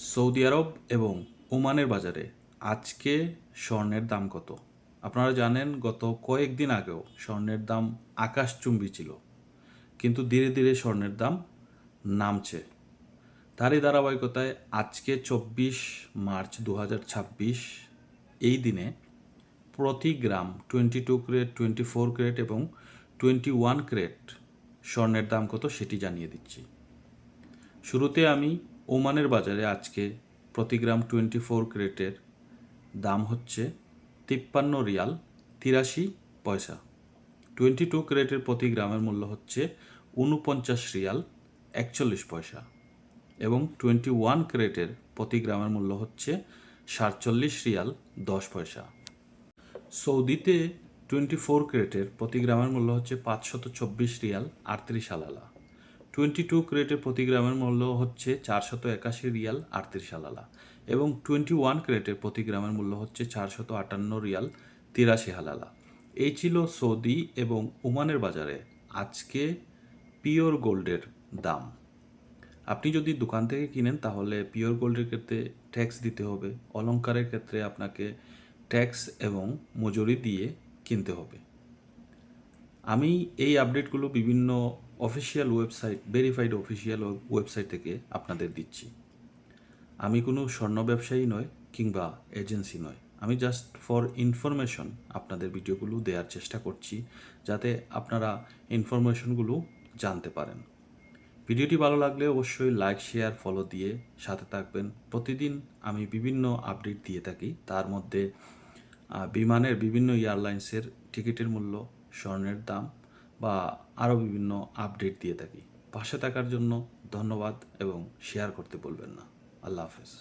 Saudi আরব এবং ওমানের বাজারে আজকে স্বর্ণের দাম কত? আপনারা জানেন গত কয়েকদিন আগেও স্বর্ণের দাম আকাশচুম্বী ছিল, কিন্তু ধীরে ধীরে স্বর্ণের দাম নামছে। তারই ধারাবাহিকতায় আজকে 24 মার্চ 2026 এই দিনে প্রতি গ্রাম 22 ক্যারেট, 24 ক্যারেট এবং 21 ক্যারেট স্বর্ণের দাম কত সেটি জানিয়ে দিচ্ছি। শুরুতে আমি ওমানের বাজারে আজকে প্রতি গ্রাম 24 ক্যারেটের দাম হচ্ছে 53 রিয়াল 83 পয়সা। 22 ক্যারেটের প্রতি গ্রামের মূল্য হচ্ছে 49 রিয়াল 41 পয়সা এবং 21 ক্যারেটের প্রতি গ্রামের মূল্য হচ্ছে 47 রিয়াল 10 পয়সা। সৌদিতে 24 ক্যারেটের প্রতি গ্রামের মূল্য হচ্ছে 524 রিয়াল 38 আলালা। 22 ক্যারেটের প্রতি গ্রামের মূল্য হচ্ছে 481 রিয়াল 38 আলালা এবং 21 ক্যারেটের প্রতি গ্রামের মূল্য হচ্ছে 458 রিয়াল 83 আলালা। এই ছিল সৌদি এবং ওমানের বাজারে আজকে পিওর গোল্ডের দাম। আপনি যদি দোকান থেকে কিনেন তাহলে পিওর গোল্ডের ক্ষেত্রে ট্যাক্স দিতে হবে, অলংকারের ক্ষেত্রে আপনাকে ট্যাক্স এবং মজুরি দিয়ে কিনতে হবে। আমি এই আপডেটগুলো বিভিন্ন official website, verified official website থেকে আপনাদের দিচ্ছি। আমি কোনো স্বর্ণ ব্যবসায়ী নয় কিংবা এজেন্সি নয়, আমি জাস্ট ফর ইনফরমেশন আপনাদের ভিডিওগুলো দেওয়ার চেষ্টা করছি যাতে আপনারা ইনফরমেশনগুলো জানতে পারেন। ভিডিওটি ভালো লাগলে অবশ্যই লাইক, শেয়ার, ফলো দিয়ে সাথে থাকবেন। প্রতিদিন আমি বিভিন্ন আপডেট দিয়ে থাকি, তার মধ্যে বিমানের বিভিন্ন এয়ারলাইন্সের টিকিটের মূল্য, স্বর্ণের দাম বা আরও বিভিন্ন আপডেট দিয়ে থাকি। পাশে থাকার জন্য ধন্যবাদ এবং শেয়ার করতে বলবেন না। আল্লাহ হাফেজ।